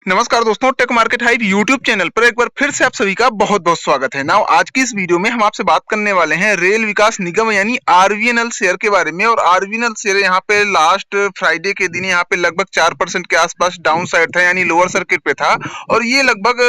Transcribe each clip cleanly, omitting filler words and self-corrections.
नमस्कार दोस्तों, tech market hype YouTube channel पर एक बार फिर से आप सभी का बहुत-बहुत स्वागत है। नाउ आज की इस वीडियो में हम आपसे बात करने वाले हैं रेल विकास निगम यानी आरवीएनएल शेयर के बारे में। और आरवीएनएल शेयर यहाँ पे लास्ट फ्राइडे के दिन यहाँ पे लगभग 4% के आसपास डाउन साइड था यानी लोअर सर्किट पे था। और ये लगभग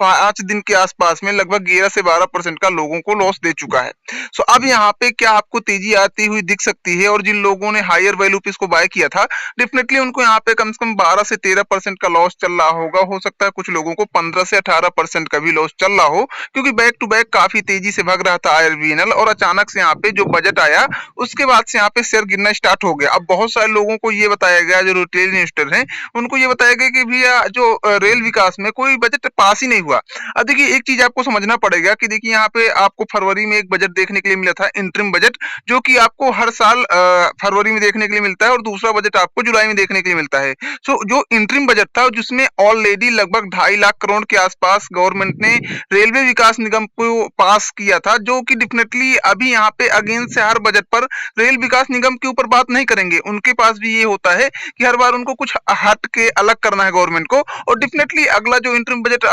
5 दिन के आसपास में लगभग 11 से 12% का लोगों को लॉस दे चुका है। सो अब यहाँ पे क्या आपको तेजी आती हुई दिख सकती है? और जिन लोगों ने हायर वैल्यू पे इसको बाय किया था, डेफिनेटली उनको यहाँ पे कम से कम 12 से 13% का लॉस चल रहा होगा। हो सकता है कुछ लोगों को 15 से 18% का भी लॉस चल रहा हो, क्योंकि बैक टू बैक काफी तेजी से भाग रहा था आईआरबीएनएल। और अचानक से यहाँ पे जो बजट आया, उसके बाद से यहाँ पे शेयर गिरना स्टार्ट हो गया। अब बहुत सारे लोगों को ये बताया गया, जो रिटेल इन्वेस्टर हैं, उनको ये बताया गया कि भैया जो रेल विकास में कोई बजट पास ही नहीं हुआ। अब देखिए एक चीज आपको समझना पड़ेगा कि देखिए यहाँ पे आपको फरवरी में एक बजट देखने के लिए मिला था, इंटरिम बजट, जो कि आपको हर साल फरवरी में देखने के लिए मिलता है, और दूसरा बजट आपको जुलाई में देखने के लिए मिलता है। सो जो इंटरिम बजट था, जिसमें ऑलरेडी लगभग 2.5 लाख करोड़ के आसपास गवर्नमेंट ने रेलवे विकास निगम को पास किया था, जो कि डेफिनेटली अभी यहाँ पे अगेन से हर बजट पर रेल विकास निगम के ऊपर बात नहीं करेंगे। उनके पास भी ये होता है कि हर बार उनको कुछ हट के अलग करना है गवर्नमेंट को। और डेफिनेटली अगला जो इंटरिम बजट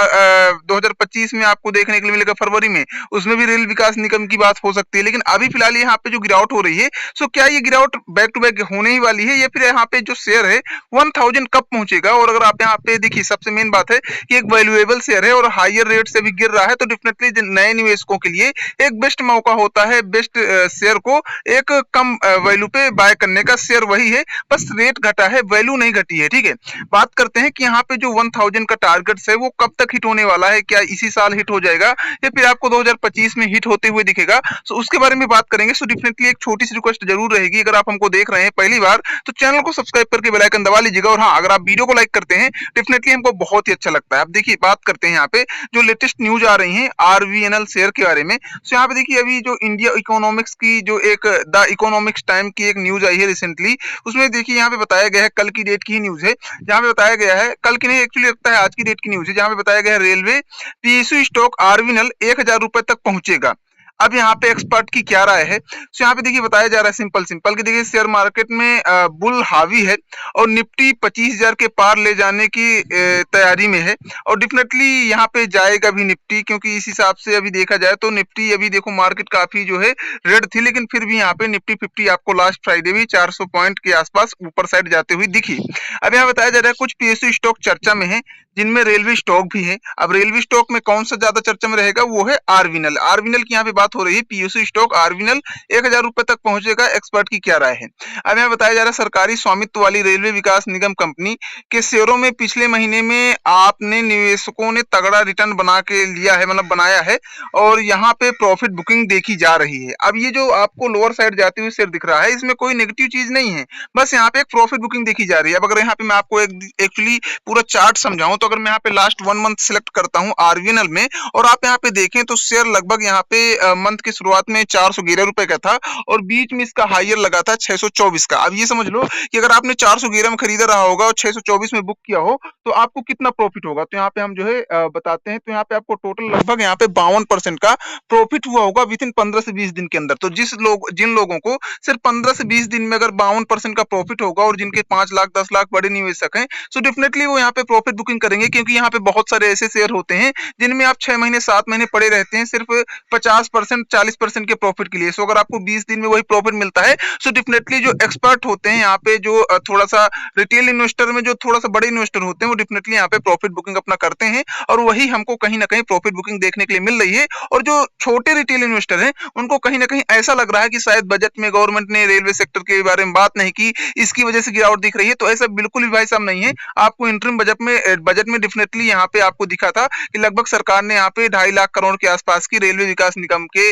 2025 में आपको देखने के लिए मिलेगा फरवरी में, उसमें भी रेल विकास निगम की बात हो सकती है। लेकिन अभी फिलहाल यहाँ पे जो गिरावट हो रही है, सो क्या ये गिरावट बैक टू बैक होने ही वाली है, या फिर यहाँ पे जो शेयर है 1000 कब पहुंचेगा? और अगर आप यहाँ पे देखिए, सबसे मेन बात है कि एक वैल्यूएबल शेयर है और हायर रेट से भी गिर रहा है, तो डेफिनेटली नए निवेशकों के लिए एक बेस्ट मौका होता है बेस्ट शेयर को एक कम वैल्यू पे बाय करने का। शेयर वही है, बस रेट घटा है, वैल्यू नहीं घटी है। ठीक है, बात करते हैं कि यहाँ पे जो 1000 का टारगेट है वो कब तक हिट होने वाला है। क्या इसी साल हिट हो जाएगा, या फिर आपको 2025 में हिट होते हुए दिखेगा? सो उसके बारे में बात करेंगे। सो डेफिनेटली एक छोटी सी रिक्वेस्ट जरूर रहेगी, अगर आप हमको देख रहे हैं पहली बार, तो चैनल को सब्सक्राइब करके बेल आइकन दबा लीजिएगा। और हाँ, अगर आप वीडियो को लाइक करते हैं, डेफिनेटली हमको बहुत ही अच्छा लगता है। अब देखिए बात करते हैं यहाँ पे जो लेटेस्ट न्यूज आ रही है आरवीएनएल शेयर के बारे में। सो यहाँ पे देखिए अभी जो इंडिया इकोनॉमिक्स की जो एक द इकोनॉमिक्स टाइम की एक न्यूज आई है रिसेंटली, उसमें देखिए यहाँ पे बताया गया है, कल की डेट की ही न्यूज है, जहाँ पे बताया गया है, कल की नहीं एक्चुअली लगता है आज की डेट की न्यूज है, जहाँ पे बताया गया है रेलवे पीएसयू स्टॉक आरवीएनएल 1000 रुपए तक पहुंचेगा। अब यहाँ पे एक्सपर्ट की क्या राय है? तो यहाँ पे देखिए बताया जा रहा है सिंपल सिंपल कि देखिए शेयर मार्केट में बुल हावी है, और निफ्टी 25,000 के पार ले जाने की तैयारी में है। और डेफिनेटली यहाँ पे जाएगा भी निफ्टी, क्योंकि इस हिसाब से अभी देखा जाए तो निफ्टी अभी देखो मार्केट काफी जो है रेड थी, लेकिन फिर भी यहाँ पे निफ्टी 50 आपको लास्ट फ्राइडे भी 400 पॉइंट के आसपास ऊपर साइड जाते हुए दिखी। अब यहाँ बताया जा रहा है कुछ पीएसयू स्टॉक चर्चा में है, जिनमें रेलवे स्टॉक भी है। अब रेलवे स्टॉक में कौन सा ज्यादा चर्चा में रहेगा? वो है आरवीएनएल। आरवीएनएल की यहाँ पे बात हो रही है, पीएसयू स्टॉक आरवीएनएल 1000 रुपए तक पहुंचेगा। एक्सपर्ट की क्या राय है? अब यहाँ बताया जा रहा है सरकारी स्वामित्व वाली रेलवे विकास निगम कंपनी के शेयरों में पिछले महीने में आपने निवेशकों ने तगड़ा रिटर्न बना के लिया है, मतलब बनाया है, और यहाँ पे प्रॉफिट बुकिंग देखी जा रही है। अब ये जो आपको लोअर साइड जाते हुए शेयर दिख रहा है, इसमें कोई नेगेटिव चीज नहीं है, बस यहाँ पे एक प्रॉफिट बुकिंग देखी जा रही है। अब अगर यहाँ पे मैं आपको एक्चुअली पूरा चार्ट समझाऊं, तो अगर मैं यहाँ पे लास्ट 1 मंथ सिलेक्ट करता हूँ आरवीएनएल में, और आप यहाँ पे देखें तो शेयर लगभग यहाँ पे मंथ की शुरुआत में 411 रुपए का था, और बीच में इसका हायर लगा था 624 का। अब ये समझ लो कि अगर आपने 411 में खरीदा रहा होगा और 624 में बुक किया हो, तो आपको कितना प्रॉफिट होगा? तो यहाँ पे हम जो है बताते हैं। तो यहाँ पे आपको टोटल लगभग यहाँ पे 52% का प्रॉफिट हुआ होगा विद इन 15 से 20 दिन के अंदर। तो जिन लोगों को सिर्फ 15 से 20 दिन में अगर 52% का प्रॉफिट होगा, और जिनके 5 लाख 10 लाख बड़े निवेशक हैं, सो डेफिनेटली वो यहाँ पे प्रॉफिट बुकिंग करेंगे, क्योंकि यहाँ पे बहुत सारे ऐसे शेयर होते हैं जिनमें आप 6 महीने 7 महीने पड़े रहते हैं सिर्फ 50% 40% के प्रॉफिट के लिए। सो अगर आपको 20 दिन में वही प्रॉफिट मिलता है, सो डेफिनेटली जो एक्सपर्ट होते हैं यहाँ पे, जो थोड़ा सा रिटेल इन्वेस्टर में जो थोड़ा सा बड़े इन्वेस्टर होते हैं, वो डेफिनेटली यहाँ पे प्रॉफिट बुकिंग अपना करते हैं, और वही हमको कहीं ना कहीं प्रॉफिट बुकिंग देखने के लिए मिल रही है। और जो छोटे रिटेल इन्वेस्टर हैं, उनको कहीं ना कहीं ऐसा लग रहा है कि शायद बजट में गवर्नमेंट ने रेलवे सेक्टर के बारे में बात नहीं की, इसकी वजह से गिरावट दिख रही है। तो ऐसा बिल्कुल भी भाई साहब नहीं है। आपको इंटरिम बजट में डेफिनेटली यहाँ पे आपको दिखा था कि लगभग सरकार ने यहाँ पे 2.5 लाख करोड़ के आसपास की रेलवे विकास निगम के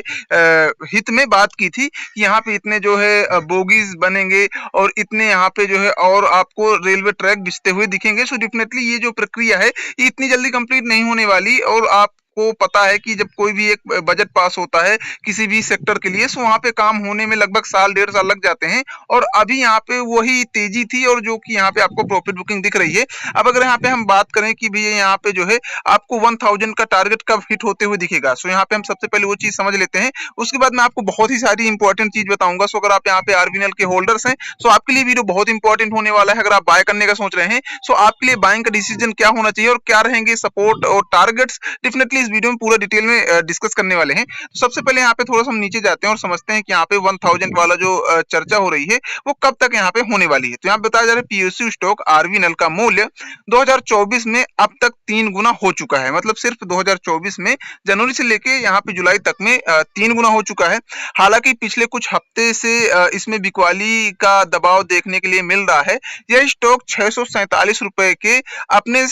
हित में बात की थी कि यहाँ पे इतने जो है बोगीज बनेंगे, और इतने यहाँ पे जो है और आपको रेलवे ट्रैक बिछते हुए दिखेंगे। सो डेफिनेटली ये जो प्रक्रिया है, ये इतनी जल्दी कंप्लीट नहीं होने वाली, और आप आपको पता है कि जब कोई भी एक बजट पास होता है किसी भी सेक्टर के लिए, सो वहाँ पे काम होने में लगभग साल 1.5 साल लग जाते हैं और अभी यहाँ पे वही तेजी थी और जो कि यहाँ पे आपको प्रॉफिट बुकिंग दिख रही है। अब अगर यहाँ पे हम बात करें कि भैया यहाँ पे जो है आपको 1000 का टारगेट कब हिट होते हुए दिखेगा, सो यहाँ पे हम सबसे पहले वो चीज समझ लेते हैं। उसके बाद मैं आपको बहुत ही सारी इंपॉर्टेंट चीज बताऊंगा। सो अगर आप यहाँ पे आरबीएनएल के होल्डर्स हैं, सो आपके लिए वीडियो बहुत इंपॉर्टेंट होने वाला है। अगर आप बाय करने का सोच रहे हैं, सो आपके लिए बाइंग का डिसीजन क्या होना चाहिए और क्या रहेंगे सपोर्ट और टारगेट्स, डेफिनेटली इस वीडियो में पूरा डिटेल में डिस्कस करने वाले हैं। तो सबसे पहले यहाँ पे थोड़ा सा हम नीचे जाते हैं और समझते हैं कि यहाँ पे 1000 वाला जो चर्चा हो रही है वो कब तक यहाँ पे होने वाली है। तो यहाँ बताया जा रहा है पीएसयू स्टॉक आरबीएनएल का मूल्य 2024 में अब तक 3 गुना हो चुका है। मतलब सिर्फ 2024 में जनवरी से लेके यहाँ पे जुलाई तक में 3 गुना हो चुका है। हालांकि पिछले कुछ हफ्ते से इसमें बिकवाली का दबाव देखने के लिए मिल रहा है। यह स्टॉक 647 रुपए के अपने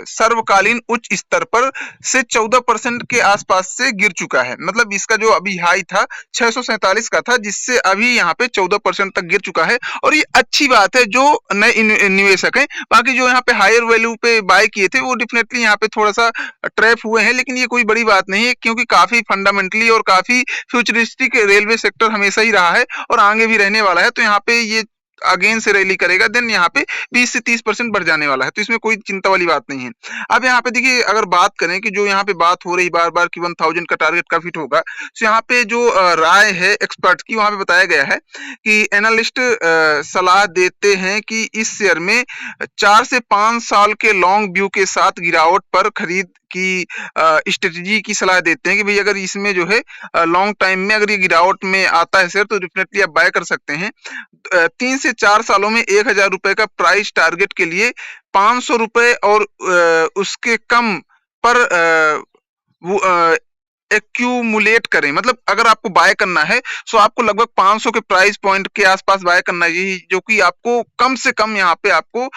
सर्वकालीन उच्च स्तर पर से 14% के आसपास से गिर चुका है। मतलब इसका जो अभी हाई था 647 का था, जिससे अभी यहाँ पे 14% तक गिर चुका है और ये अच्छी बात है जो नए निवेशक हैं। बाकी जो यहाँ पे हायर वैल्यू पे बाय किए थे वो डेफिनेटली यहाँ पे थोड़ा सा ट्रैप हुए हैं, लेकिन ये कोई बड़ी बात नहीं है क्योंकि काफी फंडामेंटली और काफी फ्यूचरिस्टिक रेलवे सेक्टर हमेशा ही रहा है और आगे भी रहने वाला है। तो यहाँ पे ये अगेन से रैली करेगा, देन यहाँ पे 20 से 30% बढ़ जाने वाला है, तो इसमें कोई चिंता वाली बात नहीं है। अब यहाँ पे देखिए अगर बात करें कि जो यहाँ पे बात हो रही बार बार कि 1000 का टारगेट कब हिट होगा, तो यहाँ पे जो राय है एक्सपर्ट की वहां पे बताया गया है कि एनालिस्ट सलाह देते हैं कि इस शेयर में 4 से 5 साल के लॉन्ग व्यू के साथ गिरावट पर खरीद की स्ट्रेटजी की सलाह देते हैं कि भाई अगर इसमें जो है लॉन्ग टाइम में अगर ये गिरावट में आता है शेयर तो डेफिनेटली आप बाय कर सकते हैं। 3 से 4 सालों में 1000 रुपए का प्राइस टारगेट के लिए 500 रुपए और उसके कम पर एक्यूमुलेट करें। मतलब अगर आपको बाय करना है सो आपको लगभग 500 के प्राइस पॉइंट के आसपास बाय करना चाहिए, जो कि आपको कम से कम यहाँ पे आपको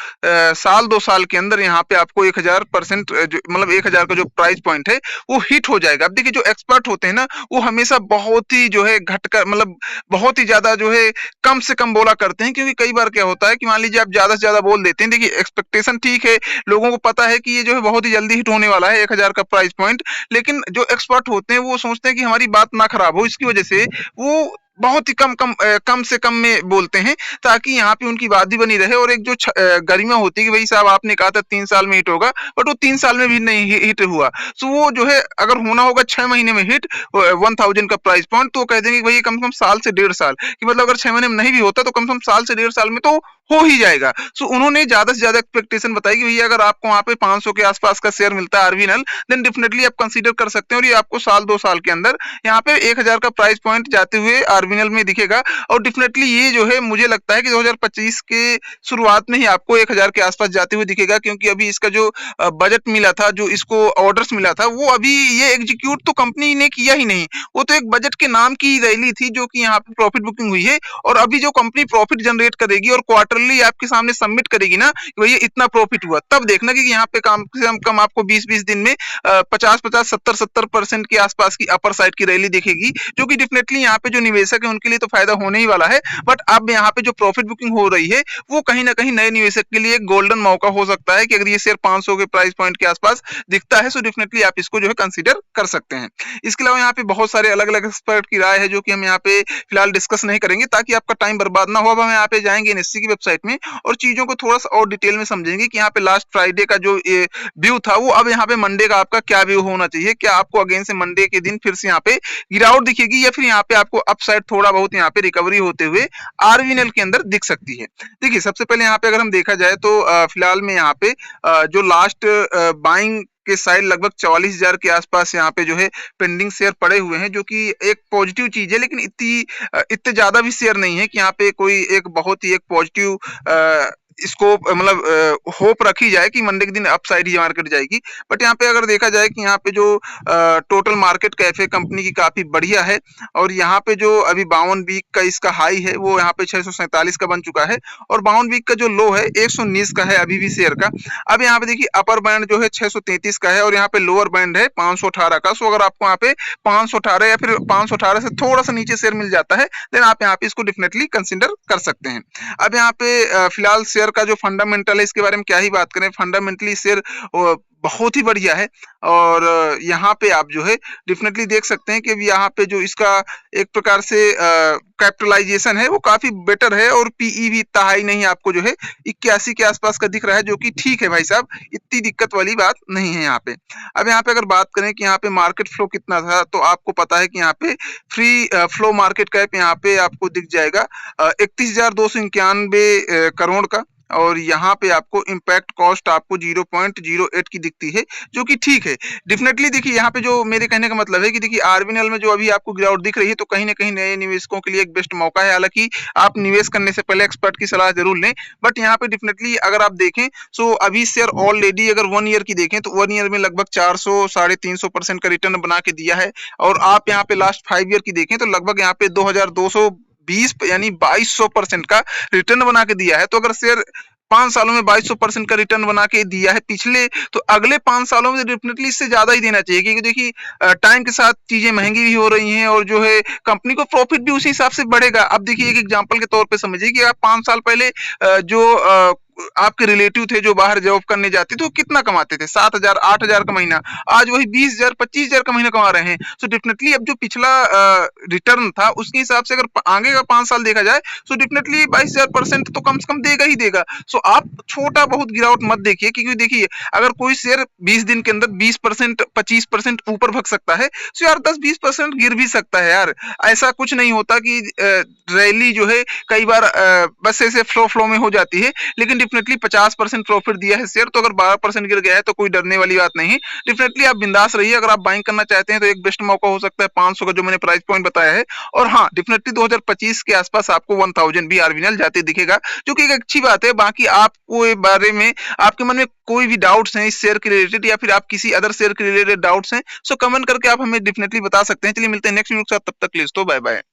साल 2 साल के अंदर यहाँ पे आपको 1000% मतलब 1000 का जो प्राइस पॉइंट है वो हिट हो जाएगा। अब देखिए जो एक्सपर्ट होते हैं ना वो हमेशा बहुत ही जो है घटकर मतलब बहुत ही ज्यादा जो है कम से कम बोला करते हैं, क्योंकि कई बार क्या होता है कि मान लीजिए आप ज्यादा से ज्यादा बोल देते हैं। देखिए एक्सपेक्टेशन ठीक है, लोगों को पता है कि ये जो है बहुत ही जल्दी हिट होने वाला है 1000 का प्राइस पॉइंट, लेकिन जो एक्सपर्ट होते हैं वो सोचते हैं कि हमारी बात ना खराब हो, इसकी वजह से वो बहुत ही कम से कम में बोलते हैं ताकि यहाँ पे उनकी बात भी बनी रहे और एक जो गरिमा होती है कि भाई साहब आपने कहा था 3 साल में हिट होगा, बट वो 3 साल में भी नहीं हिट हुआ। सो वो जो है अगर होना होगा 6 महीने में हिट 1000 का प्राइस पॉइंट, तो कह देंगे भाई कम से कम साल से 1.5 साल कि मतलब अगर 6 महीने में नहीं भी होता तो कम से कम साल से 1.5 साल में तो हो ही जाएगा। सो उन्होंने ज्यादा से ज्यादा एक्सपेक्टेशन बताई कि भैया अगर आपको वहां पे 500 के आसपास का शेयर मिलता है आरबीएनएल, देन डेफिनेटली आप कंसीडर कर सकते हैं और ये आपको साल 2 साल के अंदर यहाँ पे 1000 का प्राइस पॉइंट जाते हुए आरबीएनएल में दिखेगा। और डेफिनेटली ये जो है मुझे लगता है कि 2025 के शुरुआत में ही आपको 1000 के आसपास जाते हुए दिखेगा, क्योंकि अभी इसका जो बजट मिला था, जो इसको ऑर्डर्स मिला था, वो अभी ये एग्जीक्यूट तो कंपनी ने किया ही नहीं। वो तो एक बजट के नाम की रैली थी जो कि यहाँ पे प्रॉफिट बुकिंग हुई है और अभी जो कंपनी प्रॉफिट जनरेट करेगी और क्वार्टरली आपके सामने सबमिट करेगी ना कि भैया इतना प्रॉफिट हुआ, तब देखना कि यहाँ पे कम से कम आपको 20-20 दिन में 50-50 70-70% के आसपास की अपर साइड की रैली दिखेगी, जो कि डेफिनेटली यहाँ पे जो निवेशक है उनके लिए तो फायदा होने ही वाला है। बट अब यहाँ पे जो प्रॉफिट बुकिंग हो रही है वो कहीं ना कहीं नए निवेशक के लिए एक गोल्डन मौका हो सकता है कि अगर ये शेयर 500 के प्राइस पॉइंट के आसपास दिखता है तो डेफिनेटली आप इसको जो है कंसीडर कर सकते हैं। इसके अलावा यहाँ पे बहुत सारे अलग अलग एक्सपर्ट की राय है जो कि हम यहाँ पे फिलहाल डिस्कस नहीं करेंगे ताकि आपका टाइम बर्बाद ना हो। अब हम यहाँ पे जाएंगे एनएससी की वेबसाइट में और चीजों को थोड़ा सा और डिटेल में समझेंगे कि यहाँ पे लास्ट फ्राइडे का जो व्यू था वो अब यहाँ पे मंडे का आपका क्या व्यू होना चाहिए। क्या आपको अगेन से मंडे के दिन फिर से यहाँ पे गिरावट दिखेगी या फिर यहाँ पे आपको अपसाइड थोड़ा बहुत यहाँ पे रिकवरी होते हुए आरबीएनएल के अंदर दिख सकती है। देखिए सबसे पहले यहाँ पे अगर हम देखा जाए तो फिलहाल में यहाँ पे जो लास्ट बाइंग के साइड लगभग 44,000 के आसपास यहाँ पे जो है पेंडिंग शेयर पड़े हुए हैं, जो कि एक पॉजिटिव चीज है, लेकिन इतने ज्यादा भी शेयर नहीं है कि यहाँ पे कोई एक बहुत ही एक पॉजिटिव इसको मतलब होप रखी जाए कि मंडे के दिन अपसाइड ही मार्केट जाएगी। बट यहाँ पे अगर देखा जाए कि यहाँ पे जो टोटल मार्केट कैफे कंपनी की काफी बढ़िया है और यहाँ पे जो अभी 52 वीक का इसका हाई है वो यहाँ पे 647 का बन चुका है और 52 वीक का जो लो है 119 का है अभी भी शेयर का। अब यहाँ पे देखिए अपर बैंड जो है 633 का है और यहाँ पे लोअर बैंड है 518 का। सो अगर आपको यहाँ पे 518 या फिर 518 से थोड़ा सा नीचे शेयर मिल जाता है देन आप यहाँ पे इसको डेफिनेटली कंसिडर कर सकते हैं। अब यहाँ पे फिलहाल शेयर का जो फंडामेंटल है इसके बारे में क्या ही बात करें, फंडामेंटली शेयर बहुत ही बढ़िया है। और यहाँ पे आप जो है डेफ़िनेटली देख सकते हैं कि अब यहाँ पे जो इसका एक प्रकार से कैपिटलाइज़ेशन है वो काफ़ी बेटर है और पीई भी इतना हाई नहीं आपको जो है 81 के आसपास का दिख रहा है, जो कि ठीक है भाई साहब, इतनी दिक्कत वाली बात नहीं है यहाँ पे। अब यहाँ पे अगर बात करें कि यहाँ पे मार्केट फ्लो कितना था, तो आपको पता है कि यहाँ पे फ्री फ्लो मार्केट कैप यहाँ पे आपको दिख जाएगा 31,291 करोड़ का। और यहाँ पे आपको इम्पैक्ट कॉस्ट आपको 0.08 की दिखती है, जो कि ठीक है। डेफ़िनेटली देखिए यहाँ पे जो मेरे कहने का मतलब है कि देखिए आरबीएनएल में जो अभी आपको गिरावट दिख रही है, तो कहीं न कहीं नए निवेशकों के लिए एक बेस्ट मौका है। हालाँकि आप निवेश करने से पहले एक्सपर्ट की सलाह ज़रूर लें। बट यहाँ पे डेफ़िनेटली अगर आप देखें, सो अभी शेयर ऑलरेडी अगर 1 ईयर की देखें, तो 1 ईयर में लगभग 400 साढ़े 300% का रिटर्न बना के दिया है। और आप यहाँ पे लास्ट 5 ईयर की देखें, तो लगभग यहाँ पे 2220 यानी 2200% का रिटर्न बना के दिया है। तो अगर शेयर 5 सालों में 2200% का रिटर्न बना के दिया है पिछले, तो अगले 5 सालों में डेफ़िनेटली इससे ज़्यादा ही देना चाहिए, क्योंकि देखिए टाइम के साथ चीज़ें महँगी भी हो रही हैं और जो है कंपनी को प्रॉफ़िट भी उसी हिसाब से बढ़ेगा। अब देखिए एक एग्ज़ाम्पल के तौर पे समझिए कि आप 5 साल पहले जो आपके रिलेटिव थे जो बाहर जॉब करने जाते थे, वो कितना कमाते थे? 7,000 8,000 का महीना। आज वही 20,000 25,000 का महीना कमा रहे हैं। सो डेफ़िनेटली अब जो पिछला रिटर्न था उसके हिसाब से अगर आगे का 5 साल देखा जाए, सो डेफ़िनेटली 22,000% तो कम से कम देगा ही देगा। सो आप छोटा बहुत गिरावट मत देखिए, क्योंकि देखिए अगर कोई शेयर 20 दिन के अंदर 20% 25% ऊपर भग सकता है, सो यार 10-20% गिर भी सकता है यार। ऐसा कुछ नहीं होता कि रैली जो है कई बार बस ऐसे फ्लो में हो जाती है। लेकिन डेफ़िनेटली 50% प्रॉफ़िट दिया है शेयर, तो अगर 12% गिर गया है तो कोई डरने वाली बात नहीं है। डेफ़िनेटली आप बिंदास रहिए। अगर आप बाइंग करना चाहते हैं तो एक बेस्ट मौका हो सकता है 500 का, जो मैंने प्राइस पॉइंट बताया है। और हाँ, डेफ़िनेटली 2025 के आसपास आपको 1000 भी आरबीएनएल जाते दिखेगा, जो कि एक अच्छी बात है। बाकी आपको ये बारे में आपके मन में कोई भी डाउट्स हैं इस शेयर के रिलेटेड, या फिर आप किसी अदर शेयर के रिलेटेड डाउट्स हैं, सो कमेंट करके आप हमें डेफ़िनेटली बता सकते हैं। चलिए मिलते हैं नेक्स्ट वीडियो के साथ, तब तक के लिए दोस्तों बाय बाय।